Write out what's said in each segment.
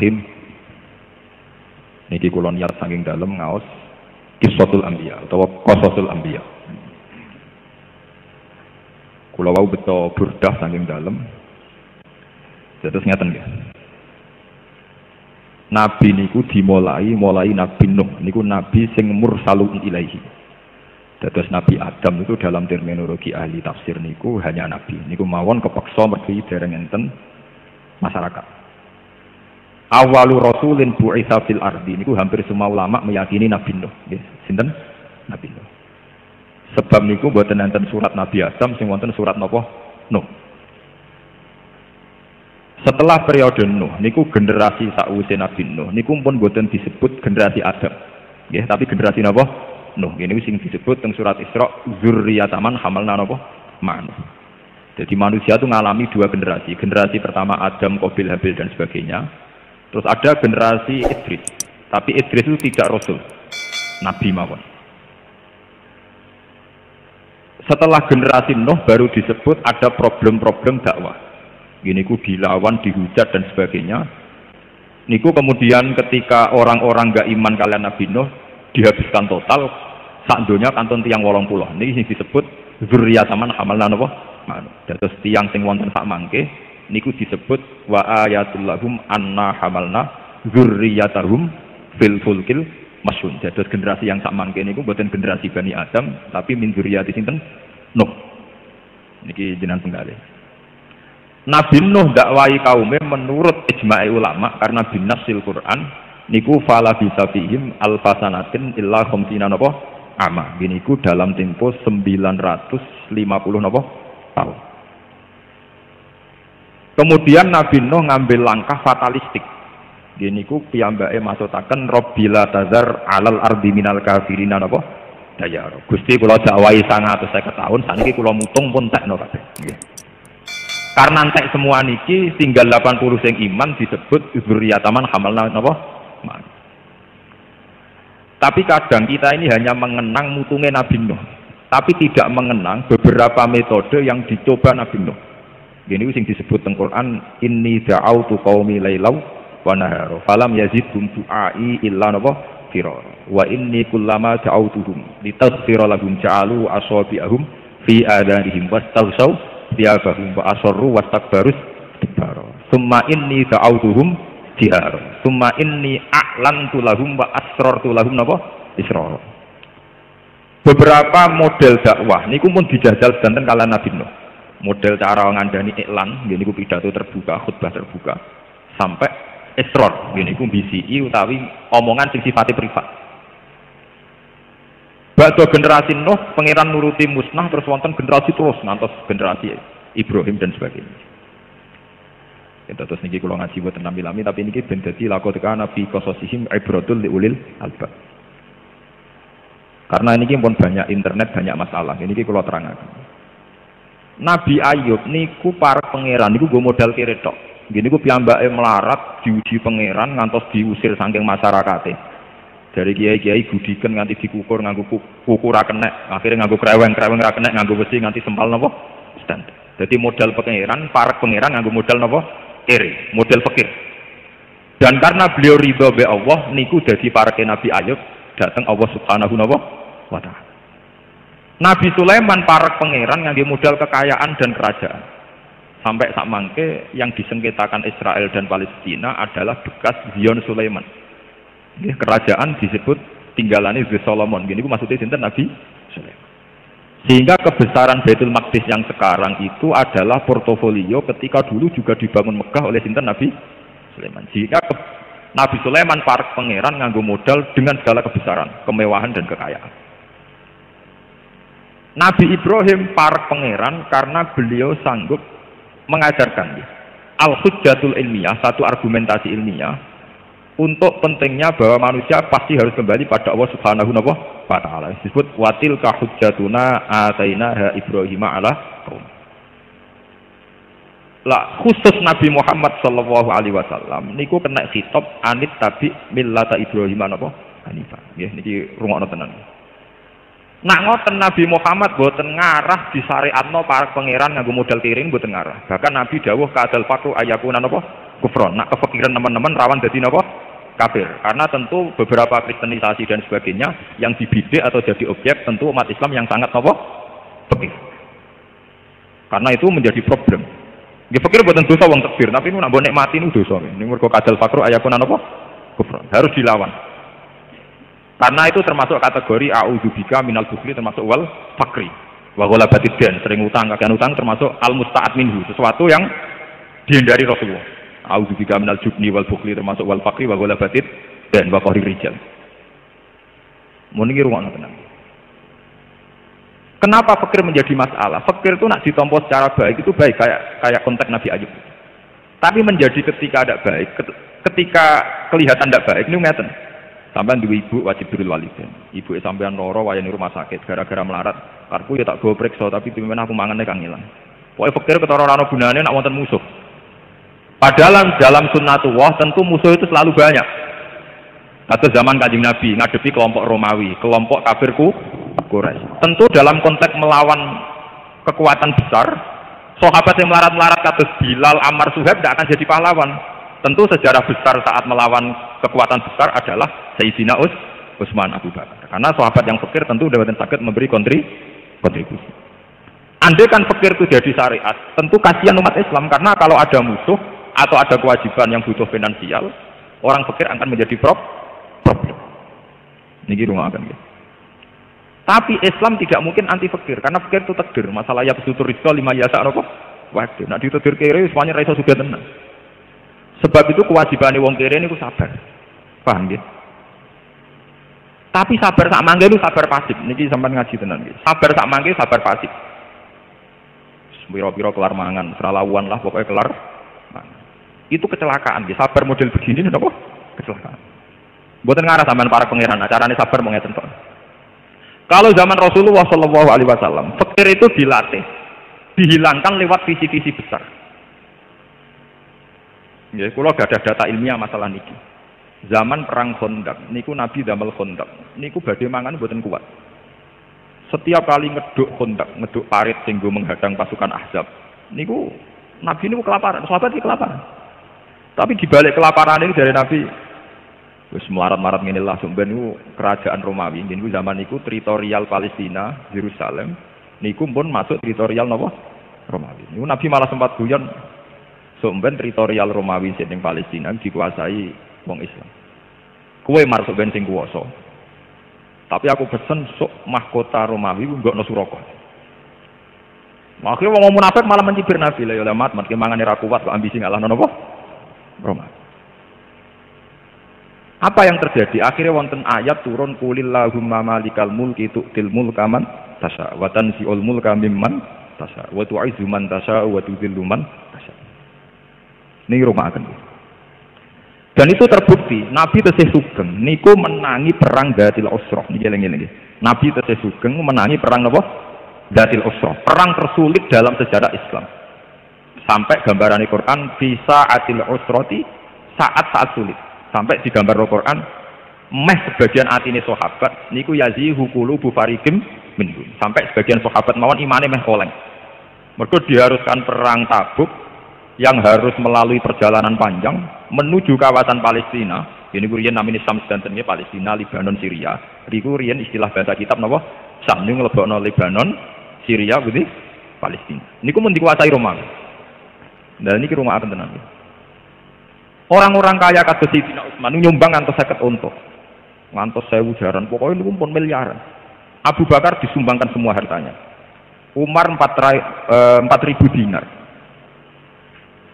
Bismillahirrahmanirrahim. Niki kula niat saking dalem ngaos Qissatul Anbiya utawa Qasasul Anbiya. Kula wau beto burdah saking dalem. Terus ngeten nggih. Nabi niku dimulai Nabi Nuh niku nabi sing mursalun ilaihi. Dados Nabi Adam itu dalam terminologi ahli tafsir niku hanya nabi. Niku mawon kepeksa mergi dereng enten masyarakat. Awalu rasulin bu'itsa fil ardi niku hampir semua ulama meyakini Nabi Nuh. Nggih, sinten? Nabi Nuh. Sebab niku mboten enten surat Nabi Adam sing wonten surat napa? Nuh. Setelah periode Nuh niku generasi sakwise Nabi Nuh niku pun mboten disebut generasi Adam. Nggih, tapi generasi napa? Nuh. Ini sing disebut teng surat Isra dzurriyyatan hamalna napa? Man. Jadi manusia itu mengalami dua generasi. Generasi pertama Adam, Qabil, Habil dan sebagainya. Terus ada generasi Idris. Tapi Idris itu tidak rasul. Nabi mawon. Setelah generasi Nuh baru disebut ada problem-problem dakwah. Gini ku dilawan, dihujat dan sebagainya. Niku kemudian ketika orang-orang gak iman kalian Nabi Nuh dihabiskan total, sak donya kanton tiyang 80. Niki sing disebut dzurriyyatan hamalna napa? Dados tiyang sing wonten sak mangke niku disebut wa ayatul lahum anna hamalna dzurriyyatahum fil fulkil masyhun. Dados generasi yang sak mangke niku boten generasi Bani Adam tapi min dzurriyyati sinten? Nuh. Niki jenengan penggalih. Nabi Nuh dakwahi kaume menurut ijma'i ulama karena binasil Quran niku fala bisa fihim alfasanatin illa khamsina napa ama. Gini ku dalam tempo 950 napa tahun. Kemudian Nabi Nuh ngambil langkah fatalistik. Gini ku piyambake maksutaken Rabbila tazar alal ardi minal kafirina napa dayar. Gusti kula dakwahi 950 tahun saniki kula mutung pun tekno kabeh. Nggih. Karena entek semua niki tinggal 80 sing iman disebut dzurriyyatan hamalna napa? Tapi kadang kita ini hanya mengenang mutunge Nabi Nuh, tapi tidak mengenang beberapa metode yang dicoba Nabi Nuh. Gini sing disebut teng Quran inni da'autu qaumi lailau wa nahara falam yazidhum du'ai illa napa firara wa inni kullama da'autuhum litaghfira lahum ja'alu asabi'ahum fi adanihim wastaghsaw tiabahum wa asarru wastakbarus dibaro summa inni da'autuhum jihar summa inni a'lantu lahum wa asrartu lahum napa israr. Beberapa model dakwah niku pun dijajal sedanten kala Nabi Nuh. Model cara ngandani iklan nggih niku pidato terbuka, khutbah terbuka sampai israr nggih niku BCI utawi omongan sing sifatnya privat. Bakso generasi Nuh, pangeran nuruti musnah terus wonten generasi terus ngantos generasi Ibrahim dan sebagainya. Ya terus niki kula ngaji boten lami-lami tapi niki ben dadi laqad kana fi qasasihim ibratul liulil albab. Karena niki pun banyak internet, banyak masalah. Niki kula terangaken. Nabi Ayub niku para pangeran niku go modal kere tok. Nggih niku piyambake melarat diuji pangeran ngantos diusir saking masyarakate. Dari kiai-kiai gudiken nganti dikukur nganggo kuku ra kenek, akhirnya nganggo kreweng ra kenek, nganggo besi nganti sempal napa? Stand. Jadi modal pangeran, para pangeran nganggo modal napa? Kere, modal fakir. Dan karena beliau ridho be Allah niku dadi pareke Nabi Ayub datang Allah Subhanahu wa taala. Nabi Sulaiman para pangeran nganggo modal kekayaan dan kerajaan. Sampai sak mangke yang disengketakan Israel dan Palestina adalah bekas Zion Sulaiman. Kerajaan disebut tinggalannya Solomon. Gini maksudnya sinten Nabi Sulaiman. Sehingga kebesaran Baitul Maqdis yang sekarang itu adalah portofolio ketika dulu juga dibangun Mekah oleh sinten Nabi Sulaiman. Sehingga Nabi Sulaiman para pangeran nganggo modal dengan segala kebesaran, kemewahan dan kekayaan. Nabi Ibrahim para pangeran karena beliau sanggup mengajarkan al-hujjatul ilmiah, satu argumentasi ilmiah untuk pentingnya bahwa manusia pasti harus kembali pada Allah Subhanahu wa taala. Disebut watil ka hujjatuna atainaha Ibrahim ala qaum. Lah khusus Nabi Muhammad sallallahu alaihi wasallam niku kena khitab anit tabi millata Ibrahim napa hanifah. Nggih niki rungokno tenan. Nak ngoten Nabi Muhammad boten ngarah disyariatno para pangeran nganggo modal kiring boten ngarah. Bahkan Nabi dawuh kadal fakru ayakuna napa kufron. Nak kefikiran teman-teman rawan jadi napa? Kafir. Karena tentu beberapa kristenisasi dan sebagainya yang dibidik atau jadi objek tentu umat Islam yang sangat napa? Fikir. Karena itu menjadi problem. Dia fikir buatan dosa wong takbir, tapi nu nak mbok nikmati nu dosa. Ini mergo kadal fakru ayakun napa? Kufron. Harus dilawan. Karena itu termasuk kategori a'udzubika minal bukhli, termasuk wal fakri. Wa ghalabatid dan sering utang, kakean utang termasuk al musta'ad minhu, sesuatu yang dihindari Rasulullah. A'udzubika minal jubni wal bukhli termasuk wal fakri wa ghalabatid dan wa qahrir rijal. Mun iki rungokno tenan. Kenapa fakir menjadi masalah? Fakir itu nak ditompo secara baik itu baik kayak konteks Nabi Ayub. Tapi menjadi ketika tidak baik, ketika kelihatan tidak baik ini ngeten. Sampean duwe ibu wajib birrul walidain. Ibu sampean loro wayane rumah sakit gara-gara melarat. Karku ya tak go priksa tapi pimen aku mangane kang ilang. Pokoke fakir ketara ora ana gunane nak wonten musuh. Padahal dalam sunnatullah tentu musuh itu selalu banyak. Atau zaman Kanjeng Nabi ngadepi kelompok Romawi, kelompok kafirku Quraisy. Tentu dalam konteks melawan kekuatan besar, sahabat yang melarat-melarat kados Bilal, Ammar, Suhaib tidak akan jadi pahlawan. Tentu sejarah besar saat melawan kekuatan besar adalah Sayyidina Utsman Abu Bakar. Karena sahabat yang fakir tentu dapat sakit memberi kontribusi. Andai kan fakir itu jadi syariat, tentu kasihan umat Islam karena kalau ada musuh atau ada kewajiban yang butuh finansial, orang fakir akan menjadi problem. Niki rungaken nggih. Tapi Islam tidak mungkin anti fakir karena fakir itu takdir. Masalah ya besutur rizqa lima yasa apa? Waduh, nak ditutur kere semuanya ra iso sugih tenan. Sebab itu kewajibannya wong kere niku sabar. Paham nggih? Tapi sabar sak mangke itu sabar pasif. Niki sampean ngaji tenan nggih. Sabar sak mangke sabar pasif. Piro-piro kelar mangan, seralawan lah pokoknya kelar mangan. Itu kecelakaan nggih. Sabar model begini napa? Kecelakaan. Mboten ngarah sampean para pangeran, acarane sabar mung ngeten tok. Kalau zaman Rasulullah Shallallahu Alaihi Wasallam, fakir itu dilatih, dihilangkan lewat visi-visi besar. Ya, kalau gak ada data ilmiah masalah niki. Zaman perang Khandaq, niku Nabi damel Khandaq, niku badhe mangan mboten kuat. Setiap kali ngeduk Khandaq, ngeduk parit sing go menghadang pasukan Ahzab, niku Nabi niku kelaparan, sahabat iki kelaparan. Tapi dibalik kelaparan ini dari Nabi, wis melarat-marat ngene lah sumben niku kerajaan Romawi, niku zaman niku teritorial Palestina, Yerusalem, niku pun masuk teritorial napa? Romawi. Niku Nabi malah sempat guyon sumben teritorial Romawi sing Palestina dikuasai wong Islam. Kowe marang ben sing kuwasa. Tapi aku pesen sok mahkota Romawi nggokno Suraka. Makanya wong munafik malah mencibir Nabi lah ya mat mangane ra kuat kok ambisi ngalahno napa? Roma. Apa yang terjadi? Akhirnya wonten ayat turun qulillahumma malikal mulki tu'til mulka man tasha wa tanzi'ul mulka mimman tasha wa tu'izzu man tasha wa tudhillu man tasha. Ini rumahaken. Dan itu terbukti Nabi tesih sugeng niku menangi perang Dhatil Usrah. Niki eling-eling. Nabi tesih sugeng menangi perang napa? Dhatil Usrah. Perang tersulit dalam sejarah Islam. Sampai gambaran Al-Qur'an bisa atil usrati saat sulit. Sampai digambar Al-Qur'an meh sebagian atine sahabat niku yazihu qulubu fariqim minhum. Sampai sebagian sahabat mawon imane meh oleng. Mergo diharuskan perang Tabuk yang harus melalui perjalanan panjang menuju kawasan Palestina. Ini kurian namanya Syam dan Palestina, Lebanon, Syria. Riku rian istilah bahasa kitab napa? Syam niku nglebokno Lebanon, Syria putih Palestina. Niku mun dikuasai Romawi. Dan ini rumah akan tenang. Orang-orang kaya kados Sayyidina Utsman nyumbang ngantos 50 unta. Ngantos 1000 jaran, pokoknya niku pun miliaran. Abu Bakar disumbangkan semua hartanya. Umar 4.000 dinar.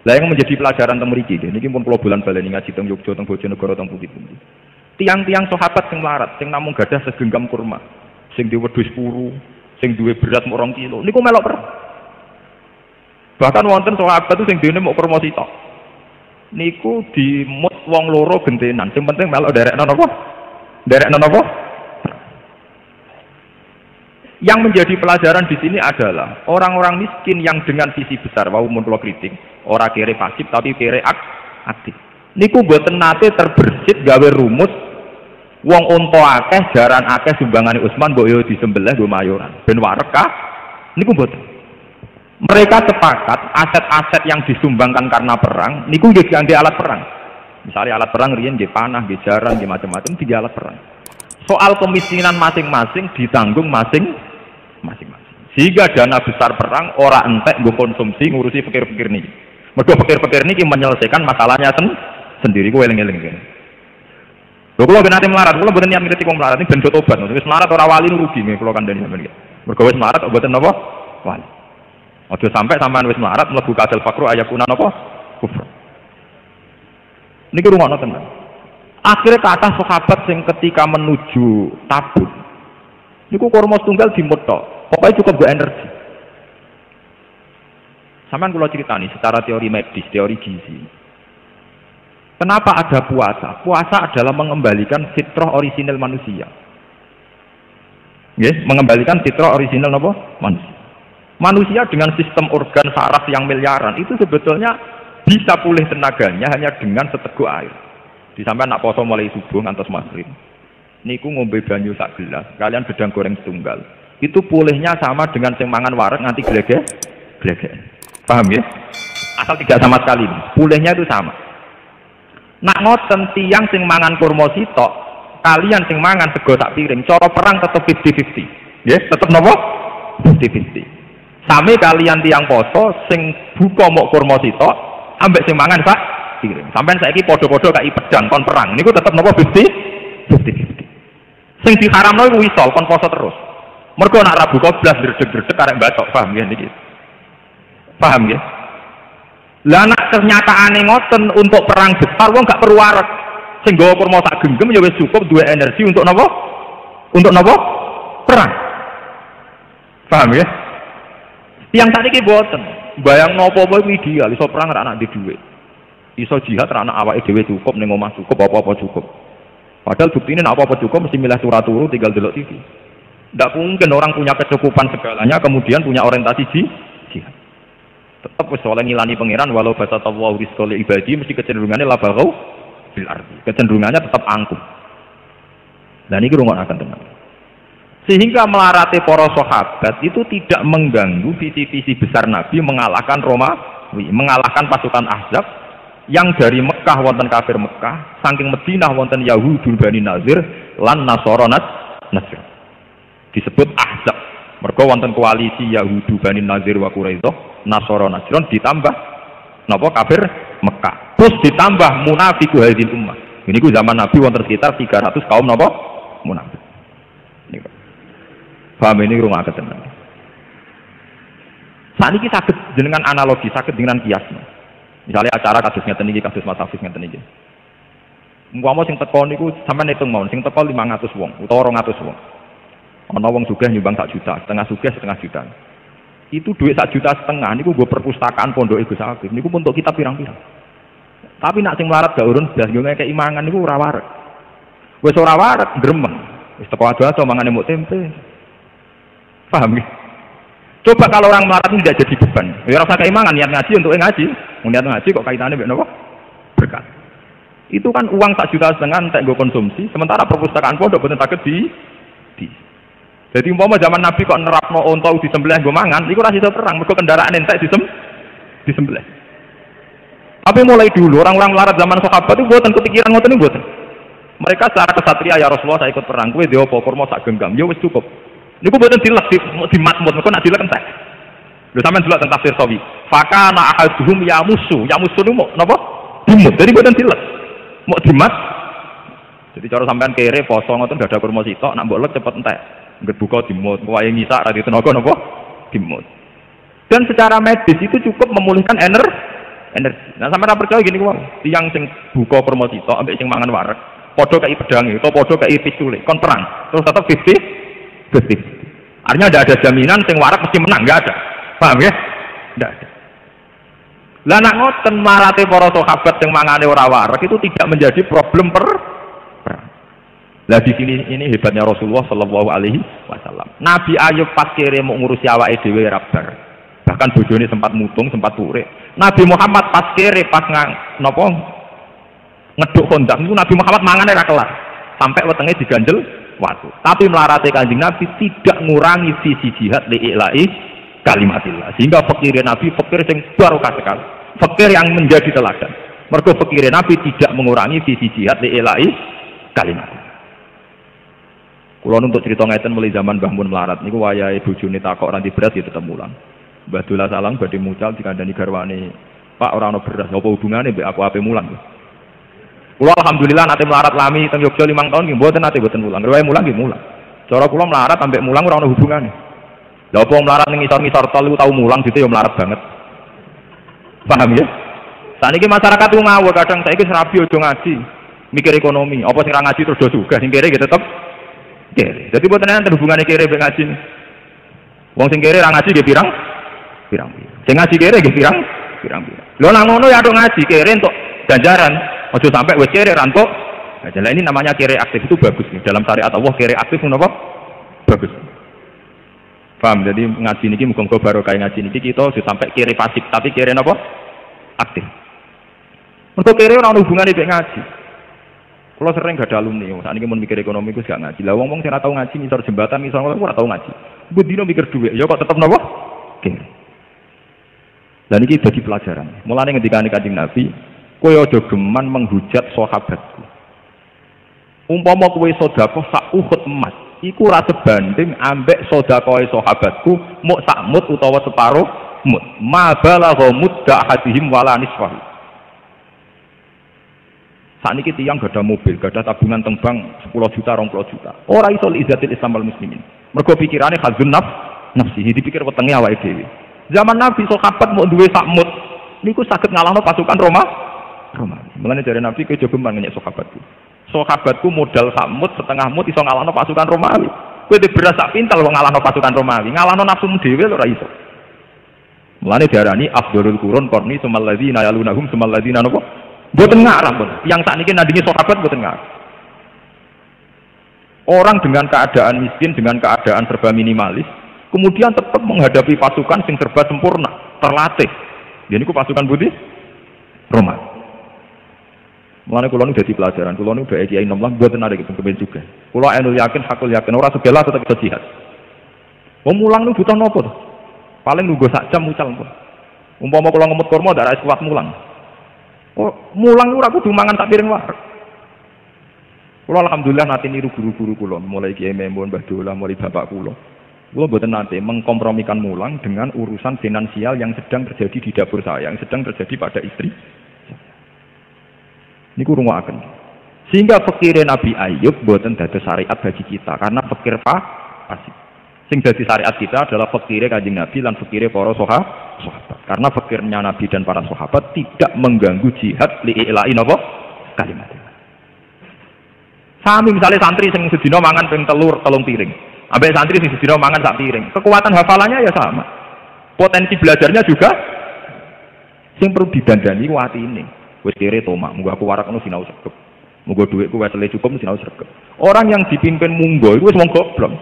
Lah yang menjadi pelajaran teng mriki niki pun kula bulan baleni ngaji teng Yogyakarta teng Bojonegoro teng Pundi-pundi. Tiang-tiang sahabat sing melarat sing namung gadah segenggam kurma, sing duwe wedhus puru, sing duwe berat mok 2 kilo niku melok perang. Bahkan wonten sahabat itu sing dene mok kurma sitok. Niku dimut wong loro gentenan, sing penting melok derekno napa? Derekno napa? Yang menjadi pelajaran di sini adalah orang-orang miskin yang dengan visi besar, wau mun kula kritik, ora kere pasif tapi kere aktif. Niku mboten nate terbersit gawe rumus wong unta akeh jaran akeh sumbangane Utsman mbok yo disembelih nggo mayoran. Ben warek niku mboten. Mereka sepakat aset-aset yang disumbangkan karena perang niku nggih diangge alat perang. Misalnya alat perang riyen nggih panah, nggih jaran, nggih macam-macam tiga alat perang. Soal kemiskinan masing-masing ditanggung masing-masing. Sehingga dana besar perang ora entek nggo konsumsi ngurusi pikir-pikir niki. Mergo pikir-pikir niki menyelesaikan masalahnya sendiri ku eling-eling kene. Lho kula ben ate melarat, kula mboten niat ngerti wong melarat iki ben tobat. Wis melarat ora wali rugi nggih kula kandhani sampeyan iki. Mergo wis melarat kok mboten napa? Wali. Aja sampai sampean wis melarat mlebu kadal fakru ayakuna napa? Kufur. Niki rungokno tenan. Akhirnya kata sahabat sing ketika menuju Tabuk niku kurma tunggal dimut tok. Pokoknya cukup go energi. Sampeyan kula critani secara teori medis, teori gizi. Kenapa ada puasa? Puasa adalah mengembalikan fitrah orisinal manusia. Nggih, mengembalikan fitrah orisinal napa? Manusia. Manusia dengan sistem organ saraf yang miliaran itu sebetulnya bisa pulih tenaganya hanya dengan seteguk air. Disampean nak poso mulai subuh ngantos maghrib. Niku ngombe banyu sak gelas, kalian gedang goreng setunggal. Itu pulihnya sama dengan sing mangan wareg nganti glegek. Paham ya? Asal tidak sama sekali. Pulihnya itu sama. Nak ngoten tiyang sing mangan kurma sitok, kalian sing mangan sego sak piring, cara perang tetep 50-50. Nggih, tetep napa? 50-50. Sami kalian tiyang poso sing buka mok kurma sitok, ambek sing mangan sak piring. Sampeyan saiki padha-padha kaki pedang kon perang. Niku tetep napa 50-50. Sing diharamno iku wisol kon poso terus. Mergo nak Rabu koblas dredeg-dredeg karek batok, paham ya niki? Paham ya? Lah nak kenyataane ngoten untuk perang besar wong gak perlu wareg. Sing nggawa kurma sak genggam ya wis cukup duwe energi untuk napa? Untuk napa? Perang. Paham ya? Yang tadi ki boten. Bayang napa-apa iku ideal, iso perang ra anak di dhuwit. Iso jihad ra anak awake dhewe cukup ning omah cukup apa-apa cukup. Padahal buktine nek apa-apa cukup mesti milih turu-turu tinggal delok TV. Tidak mungkin orang punya kecukupan segalanya kemudian punya orientasi jihad. Tetap wis oleh ngilani pangeran walau basatallahu rizqa li ibadi mesti kecenderungannya la bagau fil ardi. Kecenderungannya tetap angkuh. Dan ini rungokaken tenan. Sehingga melarati para sahabat itu tidak mengganggu visi-visi besar Nabi mengalahkan Romawi, mengalahkan pasukan Ahzab yang dari Mekah wonten kafir Mekah, saking Madinah wonten Yahudul Bani Nazir lan Nasara Nasr. Disebut Ahzab. Mergo wonten koalisi Yahudu Bani Nazir wa Quraisyah, Nasara Najran ditambah napa kafir Mekah. Terus ditambah munafiku hadil ummah. Ini ku zaman Nabi wonten sekitar 300 kaum napa munafik. Niku. Paham ini rungokaken tenan. Saniki saged jenengan analogi, saged dengan kias. Misalnya acara kasus ngeten iki, kasus Mas Hafiz ngeten iki. Umpama sing teko niku sampeyan hitung mawon, sing teko 500 wong utawa 200 wong. Ana wong sugih nyumbang 1 juta, setengah sugih setengah juta. Itu duit 1,5 juta niku nggo perpustakaan pondoke Gus Hafiz. Niku untuk kita pirang-pirang. Tapi nak sing melarat gak urun blas yo ngekeki mangan niku ora wareg. Wis ora wareg gremeng. Wis teko ado-ado mangane muk tempe. Paham ya? Coba kalau orang melarat ini tidak jadi beban. Ya rasa keimangan niat ngaji untuk ngaji. Niat ngaji kok kaitannya mbek napa? Berkat. Itu kan uang 1,5 juta entek nggo konsumsi, sementara perpustakaan pondok boten saged di. Jadi umpama zaman Nabi kok nerapno unta disembelih nggo mangan, iku ora iso perang, mergo kendaraan entek disembelih. Tapi mulai dulu orang-orang melarat zaman sahabat itu boten kepikiran ngoten niku boten. Mereka secara kesatria ya Rasulullah saya ikut perang, kowe dhewe apa kurma sak genggam, ya wis cukup. Niku boten dilek di matmut, mergo nek dilek entek. Lho sampean delok teng tafsir Sawi. Fakana ahaduhum yamusu niku napa? Dimut. Jadi boten dilek. Mok dimat. Jadi cara sampean kere poso ngoten dadak kurma sitok, nak mbok lek cepet entek. Nggih buka dimut, wae ngisak ra ditenaga napa? Dimut. Dan secara medis itu cukup memulihkan energi. Nah sampean percaya gini wae. Tiyang sing buka kurma sitok ambek sing mangan wareg, padha kei pedange utawa padha kei pisule, kon perang. Terus tetap 50. Artinya tidak ada jaminan sing warak mesti menang, nggak ada. Paham ya? Tidak ada. Lah nak ngoten marate para sahabat sing mangane ora warak itu tidak menjadi problem perang. Lah di sini ini hebatnya Rasulullah Shallallahu Alaihi Wasallam. Nabi Ayub pas kere mau ngurusi awake dhewe rabar. Bahkan bojone sempat mutung, sempat purek. Nabi Muhammad pas kere pas napa ngeduk kondak niku Nabi Muhammad mangane ra kelar. Sampai wetenge diganjel waktu. Tapi melarati Kanjeng Nabi tidak ngurangi visi jihad li'ila'i kalimatillah. Sehingga fakir Nabi fakir yang barokah sekali. Fakir yang menjadi teladan. Mergo fakir Nabi tidak mengurangi visi jihad li ilahi kalimatillah. Kula untuk cerita ngeten mulai zaman Mbah Mun melarat niku wayahe bojone takok ranti beras ya tetep mulang. Mbah Dola Salang badhe mucal dikandani garwane, "Pak ora ana beras, apa hubungane mbek aku ape mulang?" Kula alhamdulillah nate melarat lami teng Yogya 5 tahun nggih mboten nate mboten mulang. Riwayahe mulang nggih mulang. Cara kula melarat ambek mulang ora ana hubungane. Lha apa melarat ning ngisor-ngisor tol iku tau mulang dite ya melarat banget. Paham ya? Saniki masyarakat ku ngawur kadang saiki serabi aja ngaji, mikir ekonomi. Apa sing ra ngaji terus do sugih, sing kere nggih tetep kere. Jadi buat enten hubungannya kere mbek ngaji. Wong sing kere ra ngaji nggih pirang? Sing ngaji kere nggih pirang? Lho nang ngono ya tok ngaji kere entuk ganjaran. Aja sampai wis kere ra entuk. Nah, ini namanya kere aktif itu bagus nih. Dalam syariat Allah kere aktif menapa? Bagus. Paham? Jadi ngaji niki muga-muga barokah ngaji niki kita sudah sampai kere pasif tapi kere napa? Aktif. Untuk kere ora ono hubungane mbek ngaji. Kalau sering gak ada alumni, saat ini mau mikir ekonomi gue gak ngaji. Lah wong-wong sing ora tau ngaji, misal jembatan, misal ora tau ngaji. Mbok dino mikir dhuwit, ya kok tetep napa? Oke. Lah niki dadi pelajaran. Mulane ngendikane Kanjeng Nabi, kowe aja geman menghujat sahabatku. Umpama kowe sedekah sak Uhud emas, iku ora sebanding ambek sedekahe sahabatku muk sak mut utawa separuh mut. Ma balagha mudda hadihim wala nisfahu. Saat ini tiyang gak ada mobil, gak ada tabungan tembang 10 juta, 20 juta. Ora iso izatil Islam wal muslimin. Mergo pikirane khazun nafsi, dipikir wetenge awake dhewe. Zaman Nabi sahabat mau duwe sakmut, niku saged ngalahno pasukan Romawi. Mulane dari Nabi ke jogeman ngenyek sahabatku. Sahabatku modal sakmut setengah mut iso ngalahno pasukan Romawi. Kowe beras sak pintal wong ngalahno pasukan Romawi, ngalahno nafsumu dhewe lho ora iso. Mulane diarani afdhalul qurun qarni sumal ladzina yalunahum sumal ladzina napa? Boten ngarang pun. Yang saat ini nandingi sahabat boten ngarang. Orang dengan keadaan miskin, dengan keadaan serba minimalis, kemudian tetap menghadapi pasukan sing serba sempurna, terlatih. Jadi ku pasukan putih Roma. Mulane kula nu dadi pelajaran, kula nu bae kiai nom lan boten ada gitu kepen juga. Kula ainul yakin, hakul yakin ora sebela tetep bisa jihad. Wong mulang nu butuh nopo to? Paling nunggu sak jam mucal pun. Umpama kula ngemut kurma ndak kuat mulang. Oh, mulang ora kudu mangan tak piring wareg. Kula alhamdulillah nate niru guru-guru kula, mulai Kiai Memun, Mbah Dola, mulai bapak kula. Kula mboten nate mengkompromikan mulang dengan urusan finansial yang sedang terjadi di dapur saya, yang sedang terjadi pada istri. Niku rungokaken. Sehingga fikire Nabi Ayub mboten dados syariat bagi kita karena fikir pasif. Sing dadi syariat kita adalah fikire Kanjeng Nabi lan fikire para sahabat. Karena fikirnya Nabi dan para sahabat tidak mengganggu jihad li'ila'i napa kalimat. Sami misalnya santri sing sedina mangan ping telung piring. Ambek santri sing sedina mangan sak piring. Kekuatan hafalannya ya sama. Potensi belajarnya juga sing perlu didandani ku atine. Wis kere tomak, muga aku warak ngono sinau sregep. Muga dhuwitku wesele cukup sinau sregep. Orang yang dipimpin munggo iku wis wong goblok.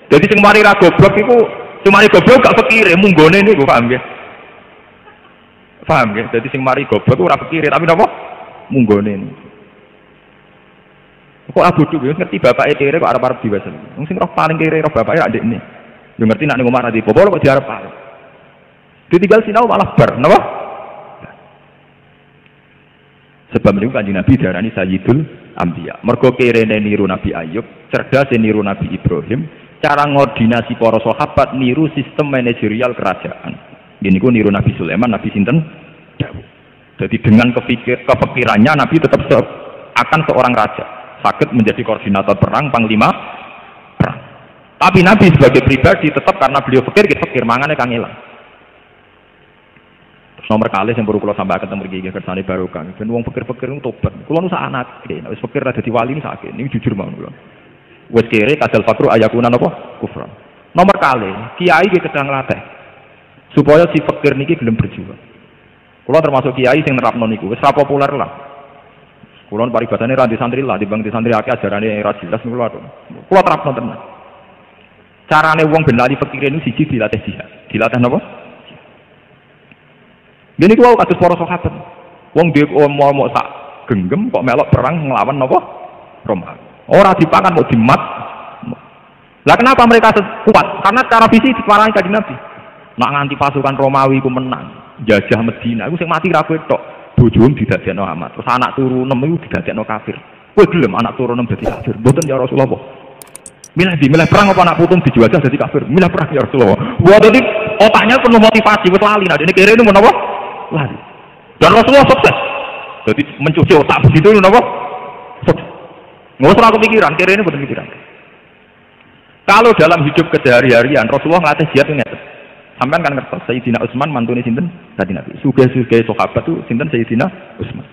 Jadi sing mari ra goblok iku cuma goblok gak fikire munggone niku paham nggih. Paham nggih? Jadi sing mari goblok ora fikire tapi napa? Munggone niku. Kok abodo wis ngerti bapake kere kok arep-arep diwasen. Wong sing roh paling kere roh bapake ra ndekne. Yo ngerti nek ning omah ra dipopo kok diarep-arep. Ditinggal sinau malah bar, napa? Sebab niku Kanjeng Nabi diarani Sayyidul Anbiya. Mergo kerene niru Nabi Ayub, cerdas niru Nabi Ibrahim, cara ngordinasi para sahabat niru sistem manajerial kerajaan. Ini ku niru Nabi Sulaiman, Nabi sinten? Daud. Jadi dengan kepikirannya Nabi tetap akan seorang raja, sakit menjadi koordinator perang, panglima perang. Tapi Nabi sebagai pribadi tetap karena beliau fikir mangane kang ilang. Nomor kali yang baru kalau sampai ketemu begini kersane barokah. Dan uang pikir-pikir itu tobat. Kalau nu sak anak, wis pikir ada di wali ini sakit. Ini jujur mau nulah. Wes kere kadal fakru ayakunan apa? Kufran. Nomor kali kiai ki kedang latih supaya si fikir niki gelem berjuang. Kalau termasuk kiai sing nerapno niku wis ra populer lah. Kulo paribadane ra di santri lah, dibang di santri akeh ajarane ra jelas niku lho. Kulo terapno tenan. Carane wong ben lali fikire niku siji dilatih jihad. Dilatih napa? Gini kuwi kados para sahabat. Wong dhewe mau sak genggam kok melok perang nglawan napa? Roma. Ora dipangan mau dimat. Lah kenapa mereka kuat? Karena cara visi diparangi Kanjeng Nabi. Nak nganti pasukan Romawi ku menang, jajah Medina, iku sing mati ra kowe tok. Bojomu didadekno amat. Terus anak turu 6 iku didadekno kafir. Kowe gelem anak turu 6 dadi kafir? Mboten ya Rasulullah. Milih perang apa anak putung dijajah jadi kafir? Milih perang ya Rasulullah. Wah tadi otaknya penuh motivasi, wis lali. Nah ini kira ini menapa? Lali. Dan Rasulullah sukses. Jadi mencuci otak begitu menapa? Sukses. Nggak usah kepikiran, kira ini betul pikiran. Kalau dalam hidup kesehari-harian Rasulullah ngelatih jihad ini. Sampean kan ngertos Sayyidina Utsman mantune sinten? Kanjeng Nabi. Sugih-sugih sahabat itu sinten Sayyidina Utsman.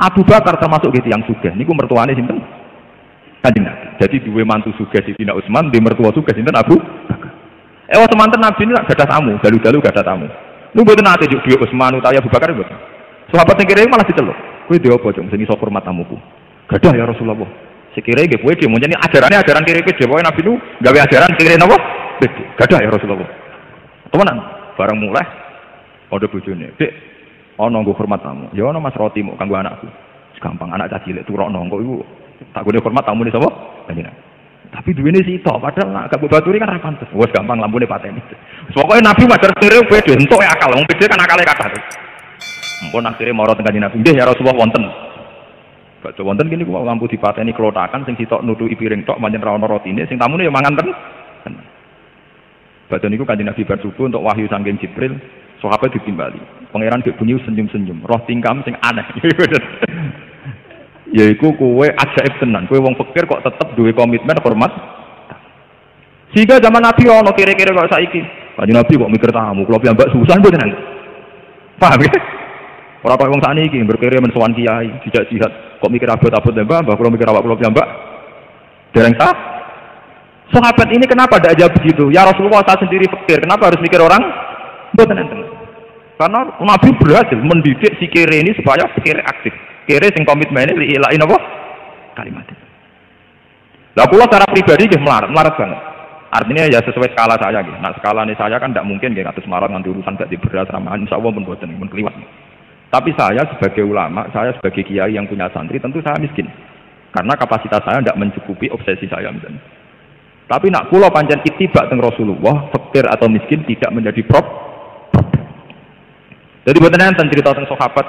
Abu Bakar termasuk gitu yang sugih. Niku mertuane sinten? Kanjeng Nabi. Jadi duwe mantu sugih Sayyidina Utsman, duwe mertua sugih sinten Abu Bakar. Semanten Nabi ini gak ada tamu, dalu-dalu gak ada tamu. Niku mboten nate duwe Utsman utawa Abu Bakar mboten. Sahabat sing kira malah diceluk. Kowe dhewe apa, Jong? Sing iso hormat tamuku. Gadah ya Rasulullah. Sekira nggih kowe dhewe menjadi ajaran kira dhewe Nabi niku gawe ajaran kira napa? Gadah ya Rasulullah. Temenan, bareng mulai ada bojone. Dik, ana nggo hormat tamu. Ya ana Mas Roti muk kanggo anakku. Gampang anak cah cilik turokno kok iku tak gone hormat tamune sapa? Kanjeng. Tapi duwene sitok padahal nak gak baturi kan ra pantes. Wes gampang lambune pateni. Pokoke Nabi majar sire pede entuk akal. Wong pede kan akale kathah. Mumpun akhire mara teng Kanjeng Nabi. Nggih ya Rasulullah wonten. Badhe wonten kene ku lampu dipateni klotakan sing sitok nutuki piring tok pancen ra ana rotine sing tamune ya mangan ten. Badan itu Kanjeng Nabi bar subuh untuk wahyu saking Jibril, sahabat ditimbali. Pangeran gek bunyi senyum-senyum, roh tingkam sing aneh. Yaiku kowe ajaib tenan, kowe wong pikir kok tetep duwe komitmen hormat. Sehingga zaman Nabi ono kira-kira kok saiki. Kanjeng Nabi kok mikir tamu, kula piyambak susah mboten. Paham ya? Ora kok wong sakniki berkira men sowan kiai, dijak jihad, kok mikir abot-abot mbah, kula mikir awak kula piyambak. Dereng sah. Sahabat ini kenapa tidak jawab begitu? Ya Rasulullah saya sendiri pikir, kenapa harus mikir orang? Mboten enten. Karena Nabi berhasil mendidik si kere ini supaya kere aktif. Kere sing komitmennya liilain apa? Kalimat. Lah kula secara pribadi nggih melarat banget. Artinya ya sesuai skala saya nggih. Nah, skalane saya kan tidak mungkin nggih kados melarat nganti urusan gak diberas ramahan insyaallah pun mboten pun kliwat. Tapi saya sebagai ulama, saya sebagai kiai yang punya santri tentu saya miskin. Karena kapasitas saya tidak mencukupi obsesi saya misalnya. Tapi nak kula pancen itibak teng Rasulullah, fakir atau miskin tidak menjadi problem. Jadi mboten enten cerita teng sahabat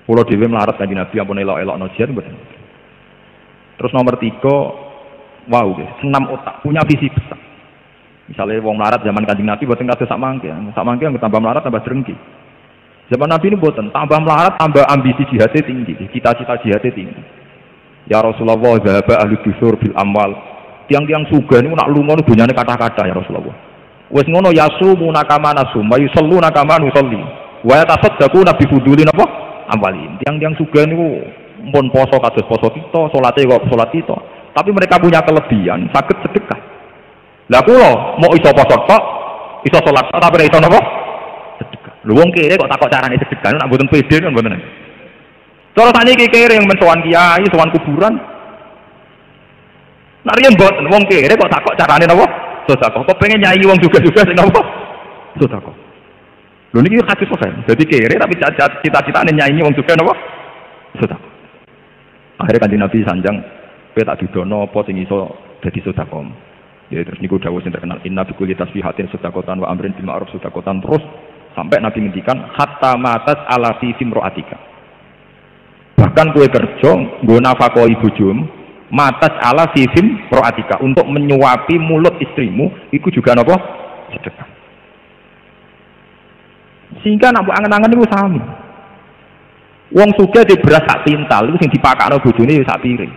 kula dhewe melarat kanjeng Nabi ampun elok-elokno jihad mboten. Terus nomor 3, wow nggih, senam otak, punya visi besar. Misalnya wong melarat zaman kanjeng Nabi mboten kados sak mangke tambah melarat tambah drengki. Zaman Nabi ini mboten, tambah melarat tambah ambisi jihadnya tinggi, cita-cita jihadnya tinggi. Ya Rasulullah, zahaba ahli dusur bil amwal. Tiang-tiang sugih niku nak lunga niku dunyane kata-kata ya Rasulullah. Wis ngono yasumuna kama nasum, wa yusalluna kama nusalli. Wa yatasaddaquna bi fudulin apa? Amwalin. Tiang-tiang sugih niku mun poso kados poso kita, salate kok salat kita. Tapi mereka punya kelebihan, saged sedekah. Lah kula mau iso poso tok, iso salat tok tapi ora iso napa? Sedekah. Lho wong kere kok takok carane sedekah nak mboten pede kan mboten. Cara sakniki kere yang men sowan kiai, sowan kuburan. Nak riyen mboten wong kere kok takok carane napa? Sedekah. Kok pengen nyai wong juga-juga sing napa? Sedekah. Lho niki hadis kok. Dadi kere tapi cita-citane nyai wong juga napa? Sedekah. Akhirnya Kanjeng Nabi sanjang kowe tak didono apa sing iso dadi sedekah. Ya terus niku dawuh sing terkenal inna bi kulli tasbihatin sedekatan wa amrin bil ma'ruf sedekatan terus sampai Nabi ngendikan hatta matas ala fi imra'atika. Bahkan kowe kerja nggo nafakoi bojomu matas ala sifim proatika untuk menyuapi mulut istrimu itu juga napa sedekah. Sehingga nak angen-angen niku sami. Wong sugih di beras sak pintal iku sing dipakakno bojone ya sak piring.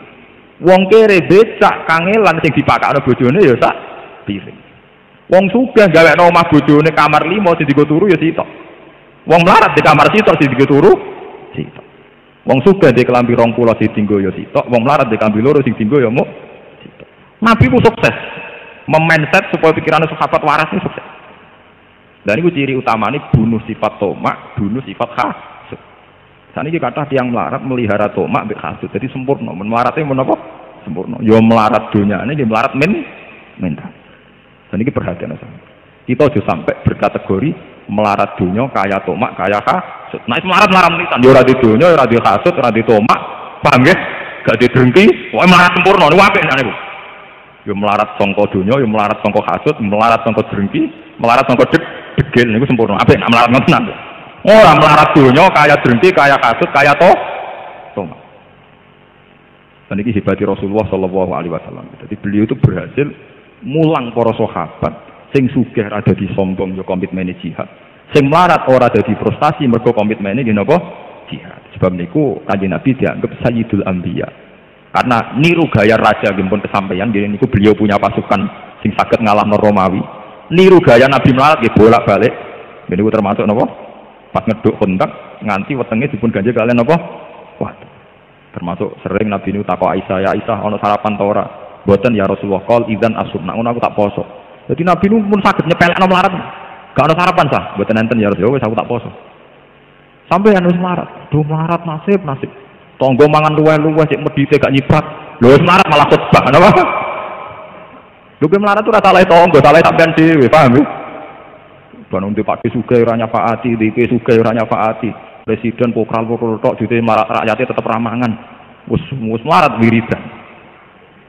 Wong kere becak kangelan sing dipakakno bojone ya sak piring. Wong sugih gawekno omah bojone kamar 5 sing digo turu ya sitok. Wong melarat di kamar sitok sing digo turu sitok. Wong sugih di kelambi 20 sing dinggo ya sitok, wong melarat di kelambi 2 sing dinggo ya muk sitok. Nabi ku sukses memindset supaya pikirannya sahabat waras ini sukses. Dan itu ciri utamanya bunuh sifat tomak, bunuh sifat hasud. Saat ini kata tiang melarat melihara tomak mbek hasud, jadi sempurna. Melaratnya menapa? Sempurna. Ya melarat dunia ini melarat mental. Dan ini perhatian saya. Kita sudah sampai berkategori melarat dunia kaya tomak kaya hasud. Nah itu melarat melisan. Ya ora di dunia, ora di hasud, ora di tomak. Paham ya? Gak di drengki, pokoknya melarat sempurna. Ini wape nek niku. Yo melarat sangka donya, yo melarat sangka hasud, melarat sangka drengki, melarat sangka degil niku sempurna. Apik nek melarat ngoten. Ora melarat donya kaya drengki, kaya hasud, kaya toma. Dan ini hebatnya Rasulullah Shallallahu Alaihi Wasallam. Jadi beliau itu berhasil mulang para sahabat. Sing sugih ada di sombong yo komitmen jihad. Sing melarat ora ada di frustasi mergo komitmen ini napa jihad. Sebab niku Kanjeng Nabi dianggap Sayyidul Anbiya. Karena niru gaya raja gimpun kesampaian, jadi niku beliau punya pasukan sing saged ngalahno Romawi. Niru gaya Nabi melarat nggih bolak-balik. Jadi niku termasuk napa? Pas ngeduk kontak nganti wetenge dipun ganjel kalian napa? Wah. Termasuk sering Nabi niku takok Aisyah, "Ya Aisyah, ana sarapan ta ora?" "Mboten ya Rasulullah." "Qol idzan asum." "Nak ngono aku tak poso." Jadi Nabi niku pun saged nyepelekno melarat. "Gak ana sarapan sah." "Mboten enten ya Rasulullah, wis aku tak poso." Sampai anu melarat. Duh melarat nasib. Tonggo mangan luweh-luweh cek medhite gak nyiprat. Lho wis melarat malah khotbah napa? Lho ke melarat ora salah tonggo, salah sampean dhewe, paham ya? Banung di Pak Sugih ora nyafaati, iki Sugih ora nyafaati. Presiden pokral-pokral tok dite rakyate tetep ramangan. Wis melarat wiridan.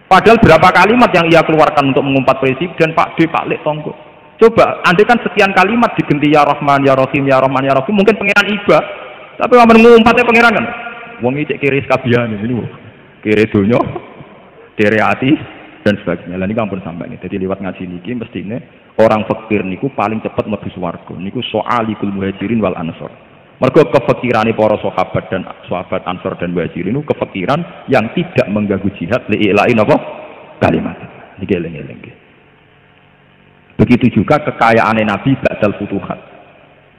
Padahal berapa kalimat yang ia keluarkan untuk mengumpat presiden, Pak D, Pak Lek tonggo. Coba, andai kan sekian kalimat digenti ya Rahman, ya Rahim, ya Rahman, ya Rahim, mungkin pangeran iba. Tapi amun ngumpatnya pangeran kan. Wong iki kiri sekabian ini kiri donya, kiri hati dan sebagainya. Lah niki ampun sampeyan. Jadi lewat ngaji niki mestine orang fakir niku paling cepat mlebu swarga. Niku soalikul muhajirin wal ansor. Mergo kefakirane para sahabat dan sahabat ansor dan muhajirin niku kefakiran yang tidak mengganggu jihad li'ilai napa kalimat. Niki eling-eling. Begitu juga kekayaane Nabi ba'dal futuhat.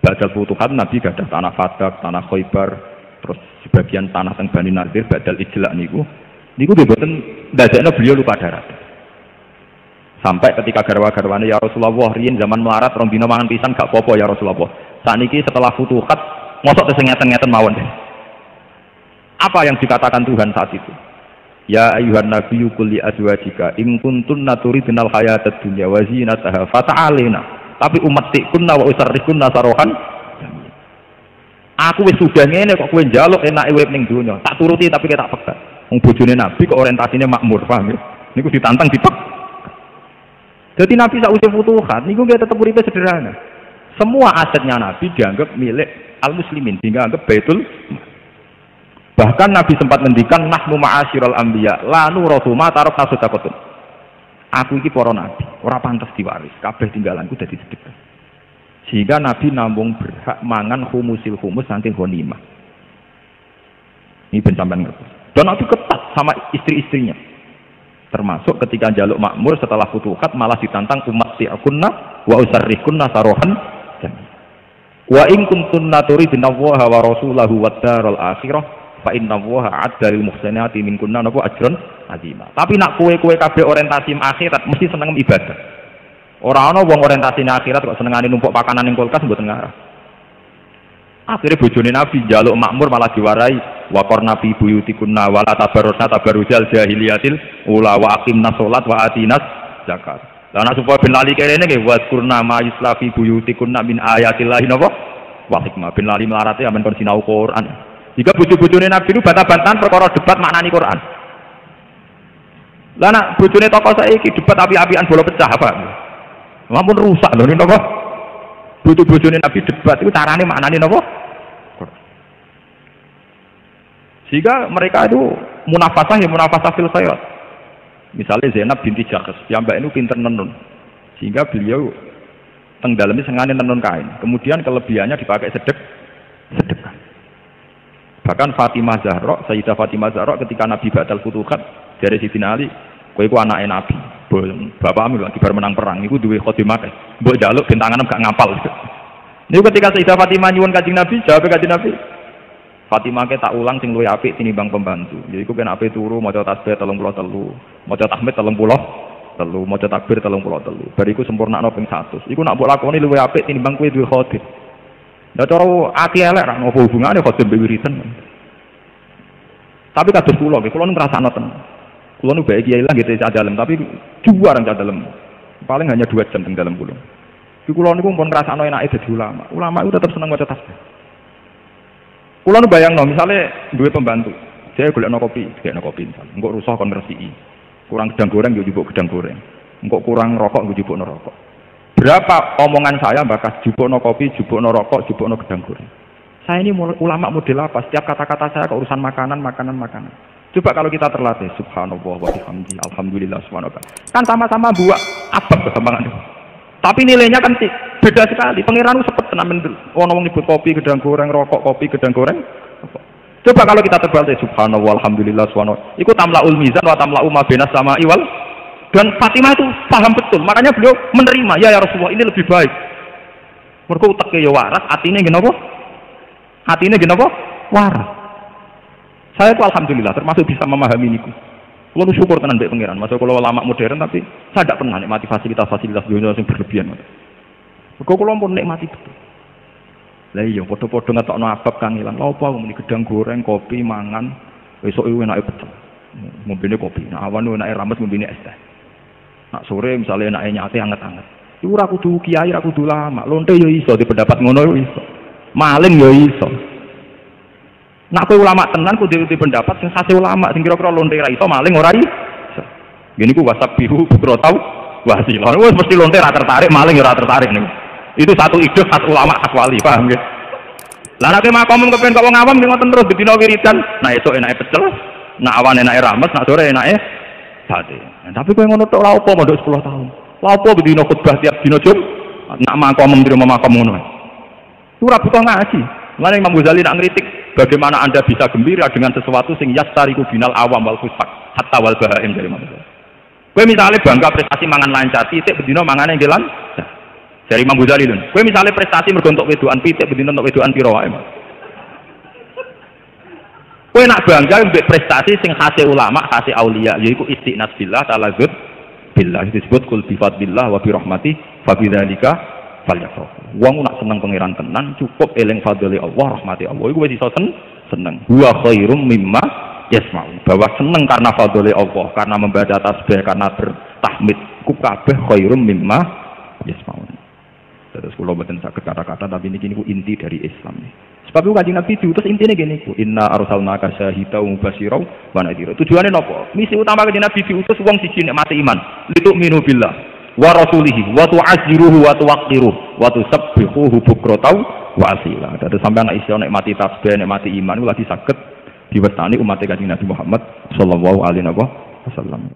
Ba'dal futuhat Nabi gadah tanah Fadak, tanah Khaibar, terus sebagian tanah teng Bani Nadir badal ijlak niku mboten ndadekno beliau lupa darat. Sampai ketika garwa-garwane ya Rasulullah riyen zaman melarat rong dina mangan pisan gak apa-apa ya Rasulullah. Saniki setelah futuhat mosok tese ngeten-ngeten mawon deh. Apa yang dikatakan Tuhan saat itu? Ya ayyuhan nabiyyu qul li azwajika in kuntunna turidnal hayatad dunya wa zinataha fata'alina. Tapi ummatikunna wa usarrikunna sarohan. Aku wis sudah ngene kok kowe njaluk enake urip ning donya. Tak turuti tapi tak pegat. Wong bojone Nabi kok orientasinya makmur, paham ya? Niku ditantang dipek. Jadi Nabi sak usia futuhat niku nggih tetep uripe sederhana. Semua asetnya Nabi dianggap milik al-muslimin, dianggap baitul. Bahkan Nabi sempat ngendikan nahnu ma'asyiral anbiya la nurathu ma tarakna sadaqatun. Aku iki para nabi, ora pantes diwaris, kabeh tinggalanku dadi sedekah. Sehingga Nabi nambung berhak mangan humusil humus saking ghanimah. Ini ben sampean ngerti. Dan Nabi ketat sama istri-istrinya. Termasuk ketika jaluk makmur setelah futuhat malah ditantang umat ti'akunna wa usarrikunna sarohan. Wa in kuntunna turidna Allaha wa rasulahu wad daral akhirah fa inna Allaha 'adda lil muhsinati minkunna napa ajran azima. Tapi nak kowe-kowe kabeh orientasi akhirat mesti seneng ibadah. Ora ana wong orientasine akhirat kok senengane numpuk pakanan ning kulkas mboten ngarah. Akhire bojone Nabi njaluk makmur malah diwarai wa qarna fi buyutikunna wa la tabarrusna tabarrujal jahiliyatil ula wa aqimnas shalat wa atinas zakat. Lah nek supaya ben lali kene nggih waskurna ma yusla fi buyutikunna min ayatillahi napa wa hikmah ben lali melarate amen kon sinau Quran. Jika bojo-bojone Nabi itu bantah-bantahan perkara debat maknani Quran. Lah nek bojone tokoh saiki debat api-apian bola pecah apa? Lampun rusak lho niku napa? Bojo-bojone Nabi debat itu carane maknane napa? Sehingga mereka itu munafasah ya munafasah fil khairat. Misalnya Zainab binti Jahsh, piyambak itu pinter nenun. Sehingga beliau teng daleme sengane nenun kain. Kemudian kelebihannya dipakai sedekah. Bahkan Fatimah Zahra, Sayyidah Fatimah Zahra ketika Nabi batal futuhat dari Sidina Ali, kowe iku anake Nabi. Bapakmu lagi bar menang perang niku duwe khotimah. Mbok njaluk bentangan gak ngapal. Niku ketika Sayyidah Fatimah nyuwun Kanjeng Nabi, jawab Kanjeng Nabi, Fatimah ke tak ulang sing luwih apik tinimbang pembantu. Yaiku kena ape turu maca tasbih 33, maca tahmid 33, maca takbir 33. Bariku sempurnakno ping 100. Iku nak mbok lakoni luwih apik tinimbang kowe duwe khotim. Lah cara ati elek ra ngopo hubungane khotim mbek wiridan. Tapi kados kula nggih, kula ngrasakno tenan. Kula nu bae kiai lah gitu cah dalem, tapi juara cah dalem. Paling hanya 2 jam teng dalem kula. Ki kula niku pun ngrasakno enake dadi ulama. Ulama itu tetap seneng maca tasbih. Kula nu bayangno misale duwe pembantu, saya golekno kopi misale. Engko rusuh kon resiki. Kurang gedang goreng yo jupuk gedang goreng. Engkok kurang rokok yo jupukno rokok. Berapa omongan saya bakas jupukno kopi, jupukno rokok, jupukno gedang goreng. Saya ini ulama model apa? Setiap kata-kata saya keurusan makanan. Coba kalau kita terlatih, subhanallah wa bihamdi, alhamdulillah subhanallah. Kan sama-sama buat abab kegampangan. Tapi nilainya kan beda sekali. Pangeran sepet tenan wong nyebut kopi, gedang goreng, rokok, kopi, gedang goreng. Coba kalau kita terlatih, subhanallah, alhamdulillah subhanallah. Iku tamlaul mizan wa tamla'u ma bainas sama'i wal. Dan Fatimah itu paham betul. Makanya beliau menerima, ya Rasulullah ini lebih baik. Mergo uteke ya waras, atine nggih napa? Hatinya gini apa? Waras. Saya itu alhamdulillah termasuk bisa memahami niku. Kalau syukur tenan mbek pangeran. Masuk kalau lama modern tapi saya tidak pernah nikmati fasilitas dunia yang berlebihan. Mergo kula pun nikmati betul. Lah iya padha-padha ngetokno abab kang ilang. Lha apa muni gedang goreng, kopi, mangan, besok iku enake pecel. Ngombene kopi. Nah awan enake rames ngombene es teh. Nak sore misalnya enake nyate anget-anget. Iku ora kudu kiai, ora kudu lama. Lonte yo iso di pendapat ngono yo iso. Maling ya iso. Nak kowe ulama tenan kudu di pendapat sing khase ulama sing kira-kira lonte ra iso maling ora iso. Ngene iku wasab bihu bukro tau wasila. Wes mesti lonte ra tertarik maling ya ora tertarik niku. Itu satu ide khas ulama khas wali, paham nggih? Lah nek makom kepen kok wong awam ngoten terus dina wiridan. Nah esuk enake pecel, nak awan enake rames, nak sore enake sate. Tapi kowe ngono tok lha opo mondok 10 tahun. Lha opo dina khutbah tiap dina Jumat nak makom di rumah makom ngono. Surah butuh ngaji. Mulane Imam Ghazali nak ngritik bagaimana Anda bisa gembira dengan sesuatu sing yastariku binal awam wal fusaq hatta wal bahaim dari Imam Ghazali. Kowe misalnya bangga prestasi mangan lancar, titik bedino mangane nggih lancar. Dari Imam Ghazali lho. Kowe misalnya prestasi mergo entuk wedokan titik bedino entuk wedokan piro wae. Kowe nak bangga mbek prestasi sing khase ulama, khase aulia, yaiku istiqnas billah, talazud billah. Itu disebut kul bi fadlillah wa bi rahmati fa bidzalika falyafrah. Wong nak seneng pangeran tenan cukup eling fadhole Allah, rahmati Allah. Iku wis iso seneng. Wa khairum mimma yasma'u. Bahwa seneng karena fadhole Allah, karena membaca tasbih, karena bertahmid, ku kabeh khairum mimma yasma'u. Terus kula mboten saged kata-kata tapi niki niku inti dari Islam. Sebab itu Kanjeng Nabi diutus intine ngene iku, inna arsalnaka syahidan wa mubasyiran wa nadhira. Tujuane napa? Misi utama Kanjeng Nabi diutus wong siji nek mati iman, litu'minu billah wa rasulihi wa tu'azziruhu wa tuwaqqiruhu wa tusabbihuhu bukratan wa asila. Dadi sampeyan nek iso nek mati tasbih, nek mati iman lagi saged diwestani umat Kanjeng Nabi Muhammad sallallahu alaihi wasallam.